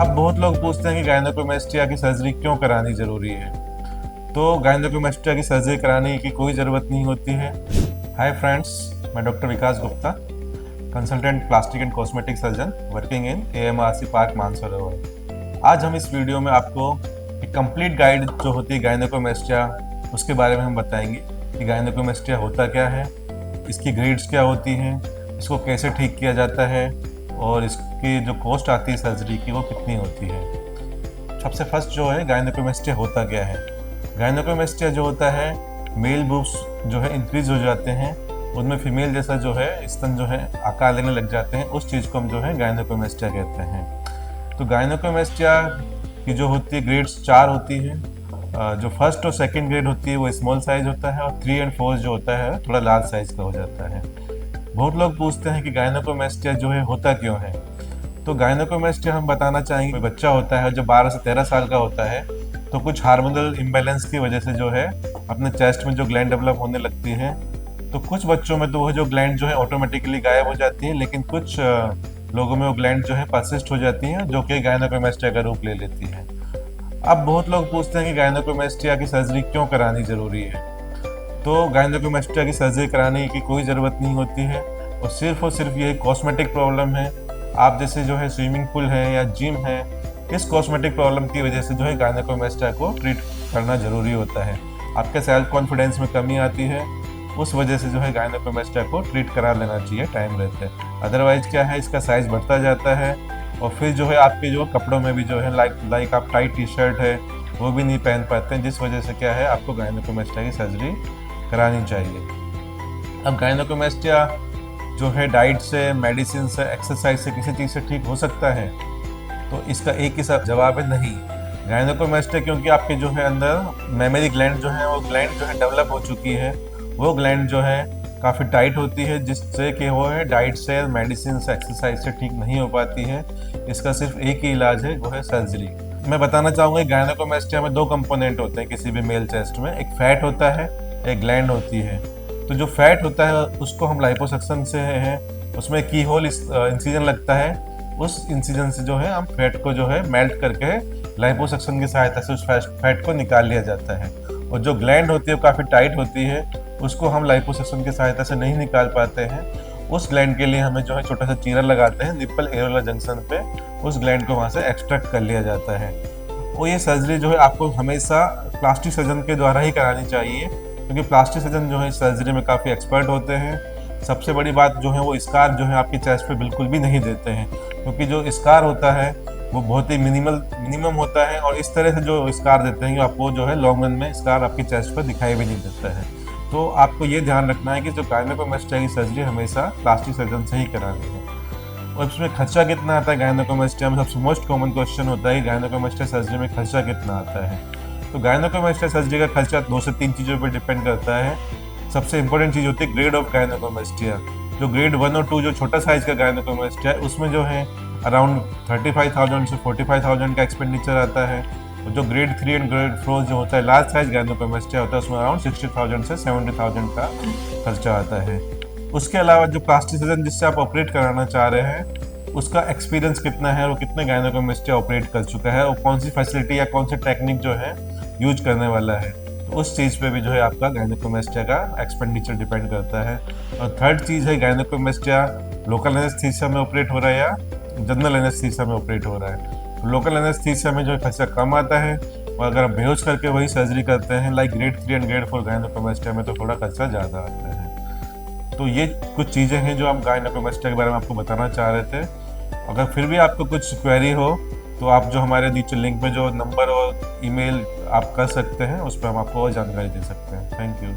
अब बहुत लोग पूछते हैं कि गायनेकोमेस्टिया की सर्जरी क्यों करानी जरूरी है। तो गायनेकोमेस्टिया की सर्जरी कराने की कोई ज़रूरत नहीं होती है। हाय फ्रेंड्स, मैं doctor Vikas Gupta, consultant plastic and cosmetic surgeon working in AMRC park Mansarovar. आज हम इस वीडियो में आपको एक कंप्लीट गाइड जो होती है गायनेकोमेस्टिया उसके बारे में हम बताएंगे कि गायनेकोमेस्टिया होता क्या है, इसकी ग्रेड्स क्या होती हैं, इसको कैसे ठीक किया जाता है और इसकी जो कॉस्ट आती है सर्जरी की वो कितनी होती है। सबसे फर्स्ट जो है गायनेकोमेस्टिया होता क्या है। गायनेकोमेस्टिया जो होता है, मेल बूब्स जो है इंक्रीज हो जाते हैं, उनमें फीमेल जैसा जो है स्तन जो है आकार लेने लग जाते हैं, उस चीज़ को हम जो है गायनेकोमेस्टिया कहते हैं। तो गायनेकोमेस्टिया की जो होती है ग्रेड्स 4 होती है। जो फर्स्ट और सेकंड ग्रेड होती है वो स्मॉल साइज होता है और 3 और 4 जो होता है थोड़ा लार्ज साइज का हो जाता है। बहुत लोग पूछते हैं कि गायनेकोमेस्टिया जो है होता क्यों है। तो गायनेकोमेस्टिया हम बताना चाहेंगे, बच्चा होता है जो 12 से 13 साल का होता है तो कुछ हार्मोनल इम्बैलेंस की वजह से जो है अपने चेस्ट में जो ग्लैंड डेवलप होने लगती है। तो कुछ बच्चों में तो वो जो ग्लैंड जो है ऑटोमेटिकली गायब हो जाती है, लेकिन कुछ लोगों में वो ग्लैंड जो है परसिस्ट हो जाती है जो कि गायनेकोमेस्टिया का रूप ले लेती है। अब बहुत लोग पूछते हैं कि गायनेकोमेस्टिया की सर्जरी क्यों करानी जरूरी है। तो गायनेकोमेस्टिया की सर्जरी कराने की कोई ज़रूरत नहीं होती है और सिर्फ ये कॉस्मेटिक प्रॉब्लम है। आप जैसे जो है स्विमिंग पूल है या जिम है, इस कॉस्मेटिक प्रॉब्लम की वजह से जो है गायनेकोमेस्टिया को ट्रीट करना ज़रूरी होता है। आपके सेल्फ कॉन्फिडेंस में कमी आती है, उस वजह से जो है गायनेकोमेस्टिया को ट्रीट करा लेना चाहिए टाइम रहते। अदरवाइज क्या है, इसका साइज बढ़ता जाता है और फिर जो है आपके जो कपड़ों में भी जो है लाइक आप टाइट टी शर्ट है वो भी नहीं पहन पाते हैं, जिस वजह से क्या है आपको गायनेकोमेस्टिया की सर्जरी करानी चाहिए। अब गायनेकोमेस्टिया जो है डाइट से, मेडिसिन से, एक्सरसाइज से, किसी चीज़ से ठीक हो सकता है, तो इसका एक ही जवाब है नहीं। गायनेकोमेस्टिया क्योंकि आपके जो है अंदर मेमोरी ग्लैंड जो है वो ग्लैंड जो है डेवलप हो चुकी है, वो ग्लैंड जो है काफ़ी टाइट होती है, जिससे कि वो है डाइट से, मेडिसिन से, एक्सरसाइज से ठीक नहीं हो पाती है। इसका सिर्फ एक ही इलाज है, वो है सर्जरी। मैं बताना चाहूँगा गायनेकोमेस्टिया में 2 कंपोनेंट होते हैं किसी भी मेल चेस्ट में, एक फैट होता है, एक ग्लैंड होती है। तो जो फैट होता है उसको हम लाइपोसक्शन से है, उसमें की होल इंसिजन लगता है, उस इंसिजन से जो है हम फैट को जो है मेल्ट करके लाइपोसक्शन की सहायता से उस फैट को निकाल लिया जाता है। और जो ग्लैंड होती है वो काफ़ी टाइट होती है, उसको हम लाइपोसक्शन की सहायता से नहीं निकाल पाते हैं। उस ग्लैंड के लिए हमें जो है छोटा सा चीरा लगाते हैं निप्पल एरोला जंक्शन पे, उस ग्लैंड को वहाँ से एक्सट्रैक्ट कर लिया जाता है। और ये सर्जरी जो है आपको हमेशा प्लास्टिक सर्जन के द्वारा ही करानी चाहिए, क्योंकि प्लास्टिक सर्जन जो है इस सर्जरी में काफ़ी एक्सपर्ट होते हैं। सबसे बड़ी बात जो है वो स्कार जो है आपकी चेस्ट पे बिल्कुल भी नहीं देते हैं, क्योंकि जो स्कार होता है वो बहुत ही मिनिमम होता है और इस तरह से जो स्कार देते हैं कि आपको जो है लॉन्ग रन में स्कार आपकी चेस्ट पर दिखाई भी नहीं देता है। तो आपको ये ध्यान रखना है कि जो गायनेकोमेस्टिया की सर्जरी हमेशा प्लास्टिक सर्जन से ही करानी है। और इसमें खर्चा कितना आता है गायनेकोमेस्टिया में, सबसे मोस्ट कॉमन क्वेश्चन होता है कि गायनेकोमेस्टिया सर्जरी में खर्चा कितना आता है। तो गायनेकोमेस्टिया सर्जरी का खर्चा 2 से 3 चीज़ों पर डिपेंड करता है। सबसे इंपॉर्टेंट चीज़ होती है ग्रेड ऑफ गायनेकोमेस्टिया। जो ग्रेड 1 और 2 जो छोटा साइज का गायनेकोमेस्टिया है, उसमें जो है अराउंड 35,000 से 45,000 का एक्सपेंडिचर आता है। और जो ग्रेड 3 एंड ग्रेड 4 जो होता है लार्ज साइज गायनेकोमेस्टिया होता है, उसमें अराउंड 60,000 से 70,000 का खर्चा आता है। उसके अलावा जो प्लास्टिक सर्जन जिससे आप ऑपरेट कराना चाह रहे हैं, उसका एक्सपीरियंस कितना है और कितने गायनेकोमेस्टिया ऑपरेट कर चुका है और कौन सी फैसिलिटी या कौन सी टेक्निक जो है यूज करने वाला है, तो उस चीज़ पे भी जो है आपका गायनेकोमेस्टिया का एक्सपेंडिचर डिपेंड करता है। और थर्ड चीज़ है गायनेकोमेस्टिया लोकल एनेस्थीसिया में ऑपरेट हो रहा है या जनरल एनेस्थीसिया में ऑपरेट हो रहा है। तो लोकल एनेस्थीसिया में जो खर्चा कम आता है और अगर आप बेहोश करके वही सर्जरी करते हैं like grade 3 and grade 4 gynaecomastia में, तो थोड़ा खर्चा ज़्यादा आता है। तो ये कुछ चीज़ें हैं जो हम गायनेकोमेस्टिया के बारे में आपको बताना चाह रहे थे। अगर फिर भी आपको कुछ क्वेरी हो तो आप जो हमारे नीचे लिंक में जो नंबर और ईमेल आप कर सकते हैं, उस पर हम आपको और जानकारी दे सकते हैं। Thank you.